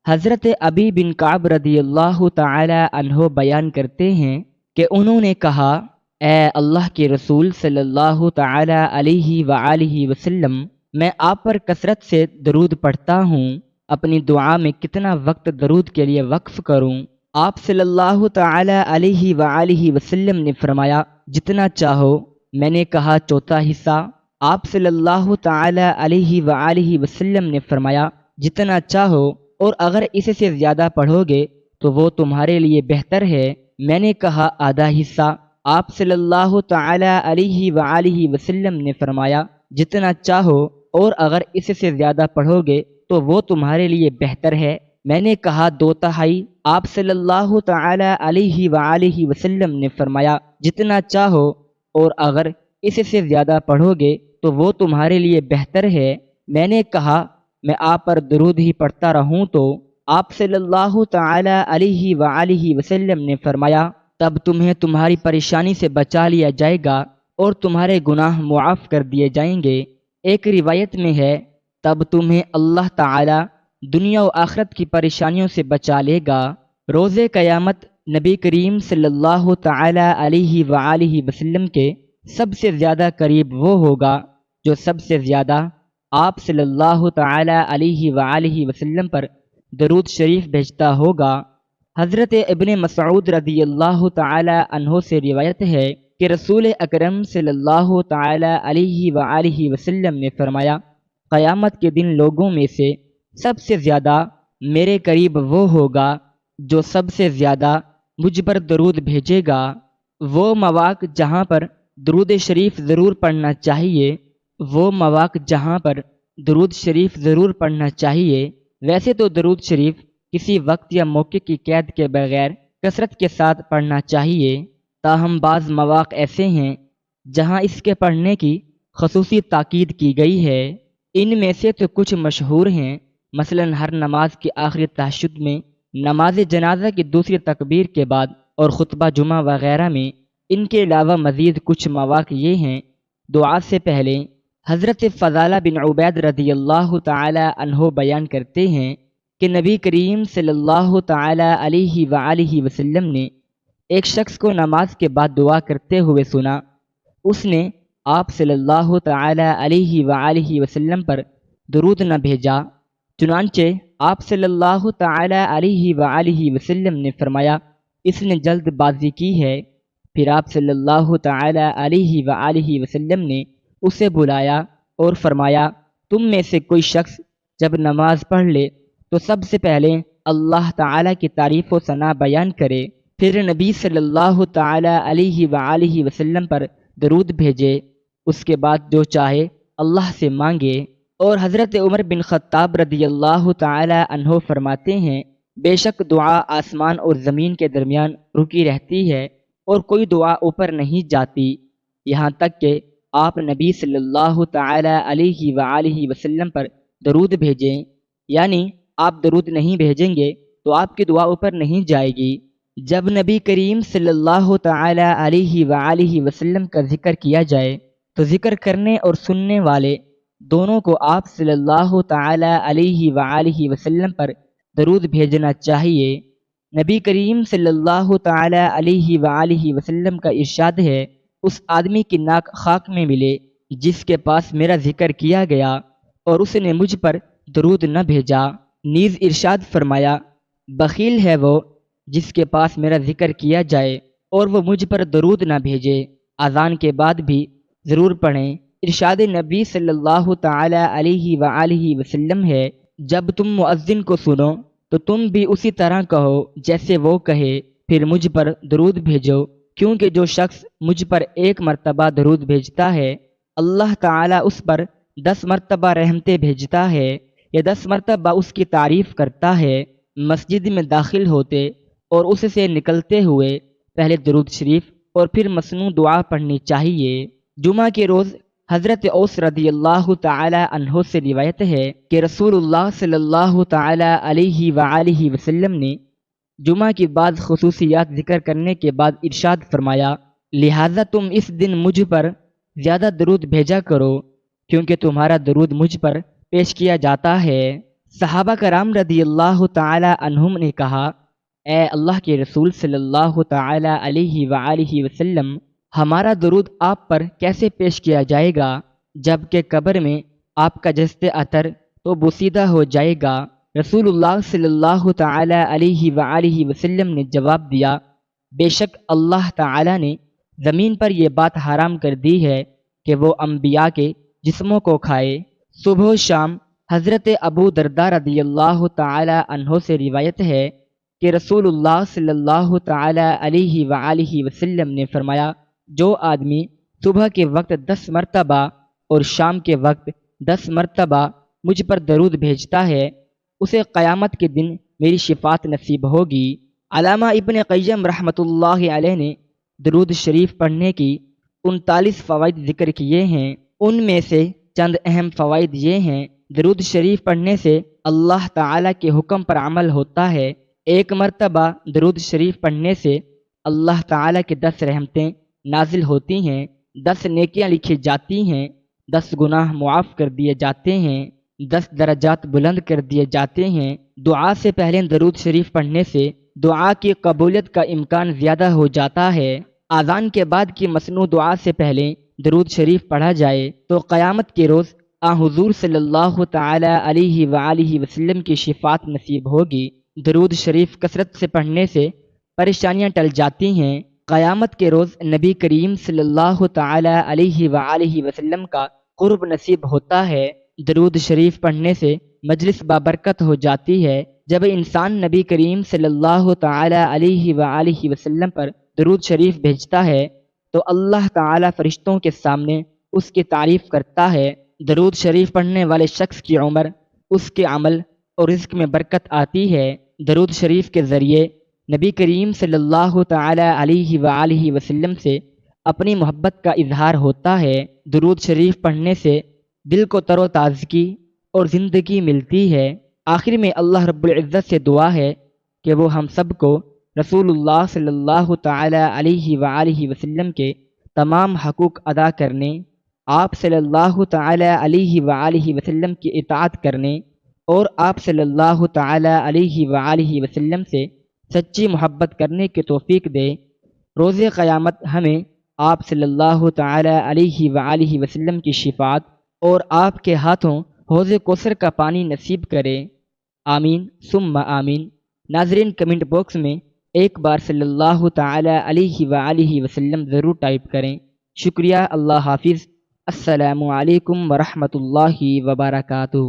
حضرت ابی بن کعب رضی اللہ تعالی عنہ بیان کرتے ہیں کہ انہوں نے کہا، اے اللہ کے رسول صلی اللہ تعالی علیہ وآلہ وسلم، میں آپ پر کثرت سے درود پڑھتا ہوں، اپنی دعا میں کتنا وقت درود کے لیے وقف کروں؟ آپ صلی اللہ تعالی علیہ وآلہ وسلم نے فرمایا، جتنا چاہو۔ میں نے کہا، چوتھا حصہ؟ آپ صلی اللہ تعالی علیہ وآلہ وسلم نے فرمایا، جتنا چاہو، اور اگر اس سے زیادہ پڑھو گے تو وہ تمہارے لیے بہتر ہے۔ میں نے کہا، آدھا حصہ؟ آپ صلی اللہ تعالی علیہ وآلہ وسلم نے فرمایا، جتنا چاہو، اور اگر اس سے زیادہ پڑھو گے تو وہ تمہارے لیے بہتر ہے۔ میں نے کہا، دو تہائی؟ آپ صلی اللہ تعالی علیہ وآلہ وسلم نے فرمایا، جتنا چاہو، اور اگر اس سے زیادہ پڑھو گے تو وہ تمہارے لیے بہتر ہے۔ میں نے کہا، میں آپ پر درود ہی پڑھتا رہوں تو؟ آپ صلی اللہ تعالی علیہ وآلہ وسلم نے فرمایا، تب تمہیں تمہاری پریشانی سے بچا لیا جائے گا اور تمہارے گناہ معاف کر دیے جائیں گے۔ ایک روایت میں ہے، تب تمہیں اللہ تعالی دنیا و آخرت کی پریشانیوں سے بچا لے گا۔ روز قیامت نبی کریم صلی اللہ تعالی علیہ وآلہ وسلم کے سب سے زیادہ قریب وہ ہوگا جو سب سے زیادہ آپ صلی اللہ تعالی علیہ وآلہ وسلم پر درود شریف بھیجتا ہوگا۔ حضرت ابن مسعود رضی اللہ تعالی عنہ سے روایت ہے کہ رسول اکرم صلی اللہ تعالی علیہ وآلہ وسلم نے فرمایا، قیامت کے دن لوگوں میں سے سب سے زیادہ میرے قریب وہ ہوگا جو سب سے زیادہ مجھ پر درود بھیجے گا۔ وہ مواقع جہاں پر درود شریف ضرور پڑھنا چاہیے، ویسے تو درود شریف کسی وقت یا موقع کی قید کے بغیر کثرت کے ساتھ پڑھنا چاہیے، تاہم بعض مواقع ایسے ہیں جہاں اس کے پڑھنے کی خصوصی تاکید کی گئی ہے۔ ان میں سے تو کچھ مشہور ہیں، مثلا ہر نماز کے آخری تہجد میں، نماز جنازہ کی دوسری تکبیر کے بعد اور خطبہ جمعہ وغیرہ میں۔ ان کے علاوہ مزید کچھ مواقع یہ ہیں، دعا سے پہلے حضرت فضالہ بن عبید رضی اللہ تعالی عنہ بیان کرتے ہیں کہ نبی کریم صلی اللہ تعالی علیہ وآلہ وسلم نے ایک شخص کو نماز کے بعد دعا کرتے ہوئے سنا۔ اس نے آپ صلی اللہ تعالی علیہ وآلہ وسلم پر درود نہ بھیجا، چنانچہ آپ صلی اللہ تعالی علیہ وآلہ وسلم نے فرمایا، اس نے جلد بازی کی ہے۔ پھر آپ صلی اللہ تعالی علیہ وآلہ وسلم نے اسے بلایا اور فرمایا، تم میں سے کوئی شخص جب نماز پڑھ لے تو سب سے پہلے اللہ تعالی کی تعریف و ثنا بیان کرے، پھر نبی صلی اللہ تعالی علیہ وآلہ وسلم پر درود بھیجے، اس کے بعد جو چاہے اللہ سے مانگے۔ اور حضرت عمر بن خطاب رضی اللہ تعالی عنہ فرماتے ہیں، بے شک دعا آسمان اور زمین کے درمیان رکی رہتی ہے اور کوئی دعا اوپر نہیں جاتی یہاں تک کہ آپ نبی صلی اللہ تعالی علیہ وآلہ وسلم پر درود بھیجیں، یعنی آپ درود نہیں بھیجیں گے تو آپ کی دعا اوپر نہیں جائے گی۔ جب نبی کریم صلی اللہ تعالی علیہ وآلہ وسلم کا ذکر کیا جائے تو ذکر کرنے اور سننے والے دونوں کو آپ صلی اللہ تعالی علیہ وآلہ وسلم پر درود بھیجنا چاہیے۔ نبی کریم صلی اللہ تعالی علیہ وآلہ وسلم کا ارشاد ہے، اس آدمی کی ناک خاک میں ملے جس کے پاس میرا ذکر کیا گیا اور اس نے مجھ پر درود نہ بھیجا۔ نیز ارشاد فرمایا، بخیل ہے وہ جس کے پاس میرا ذکر کیا جائے اور وہ مجھ پر درود نہ بھیجے۔ اذان کے بعد بھی ضرور پڑھیں۔ ارشاد نبی صلی اللہ تعالی علیہ وآلہ وسلم ہے، جب تم مؤذن کو سنو تو تم بھی اسی طرح کہو جیسے وہ کہے، پھر مجھ پر درود بھیجو، کیونکہ جو شخص مجھ پر ایک مرتبہ درود بھیجتا ہے اللہ تعالیٰ اس پر 10 مرتبہ رحمتیں بھیجتا ہے یا 10 مرتبہ اس کی تعریف کرتا ہے۔ مسجد میں داخل ہوتے اور اس سے نکلتے ہوئے پہلے درود شریف اور پھر مسنون دعا پڑھنی چاہیے۔ جمعہ کے روز حضرت اوس رضی اللہ تعالی عنہ سے روایت ہے کہ رسول اللہ صلی اللہ تعالی علیہ وآلہ وسلم نے جمعہ کی بعض خصوصیات ذکر کرنے کے بعد ارشاد فرمایا، لہذا تم اس دن مجھ پر زیادہ درود بھیجا کرو کیونکہ تمہارا درود مجھ پر پیش کیا جاتا ہے۔ صحابہ کرام رضی اللہ تعالی عنہم نے کہا، اے اللہ کے رسول صلی اللہ تعالی علیہ وآلہ وسلم، ہمارا درود آپ پر کیسے پیش کیا جائے گا جب کہ قبر میں آپ کا جست عطر تو بوسیدہ ہو جائے گا؟ رسول اللہ صلی اللہ تعالی علیہ وآلہ وسلم نے جواب دیا، بے شک اللہ تعالی نے زمین پر یہ بات حرام کر دی ہے کہ وہ انبیاء کے جسموں کو کھائے۔ صبح و شام حضرت ابو درداء رضی اللہ تعالی عنہ سے روایت ہے کہ رسول اللہ صلی اللہ تعالی علیہ وآلہ وسلم نے فرمایا، جو آدمی صبح کے وقت 10 مرتبہ اور شام کے وقت 10 مرتبہ مجھ پر درود بھیجتا ہے، اسے قیامت کے دن میری شفاعت نصیب ہوگی۔ علامہ ابن قیم رحمۃ اللہ علیہ نے درود شریف پڑھنے کی 39 فوائد ذکر کیے ہیں۔ ان میں سے چند اہم فوائد یہ ہیں: درود شریف پڑھنے سے اللہ تعالیٰ کے حکم پر عمل ہوتا ہے۔ 1 مرتبہ درود شریف پڑھنے سے اللہ تعالیٰ کی 10 رحمتیں نازل ہوتی ہیں، 10 نیکیاں لکھی جاتی ہیں، 10 گناہ معاف کر دیے جاتے ہیں، 10 درجات بلند کر دیے جاتے ہیں۔ دعا سے پہلے درود شریف پڑھنے سے دعا کی قبولیت کا امکان زیادہ ہو جاتا ہے۔ اذان کے بعد کی مسنون دعا سے پہلے درود شریف پڑھا جائے تو قیامت کے روز حضور صلی اللہ تعالی علیہ وآلہ وسلم کی شفاعت نصیب ہوگی۔ درود شریف کثرت سے پڑھنے سے پریشانیاں ٹل جاتی ہیں۔ قیامت کے روز نبی کریم صلی اللہ تعالی علیہ وآلہ وسلم کا قرب نصیب ہوتا ہے۔ درود شریف پڑھنے سے مجلس بابرکت ہو جاتی ہے۔ جب انسان نبی کریم صلی اللہ تعالی علیہ وآلہ وسلم پر درود شریف بھیجتا ہے تو اللہ تعالی فرشتوں کے سامنے اس کی تعریف کرتا ہے۔ درود شریف پڑھنے والے شخص کی عمر، اس کے عمل اور رزق میں برکت آتی ہے۔ درود شریف کے ذریعے نبی کریم صلی اللہ تعالی علیہ وآلہ وسلم سے اپنی محبت کا اظہار ہوتا ہے۔ درود شریف پڑھنے سے دل کو تر و تازگی اور زندگی ملتی ہے۔ آخر میں اللہ رب العزت سے دعا ہے کہ وہ ہم سب کو رسول اللہ صلی اللہ تعالی علیہ وآلہ وسلم کے تمام حقوق ادا کرنے، آپ صلی اللہ تعالی علیہ وآلہ وسلم کی اطاعت کرنے اور آپ صلی اللہ تعالی علیہ وآلہ وسلم سے سچی محبت کرنے کی توفیق دے۔ روز قیامت ہمیں آپ صلی اللہ تعالی علیہ وآلہ وسلم کی شفاعت اور آپ کے ہاتھوں حوض کوثر کا پانی نصیب کرے۔ آمین ثم آمین۔ ناظرین، کمنٹ باکس میں ایک بار صلی اللہ تعالی علیہ وآلہ وسلم ضرور ٹائپ کریں۔ شکریہ۔ اللہ حافظ۔ السلام علیکم ورحمۃ اللہ وبرکاتہ۔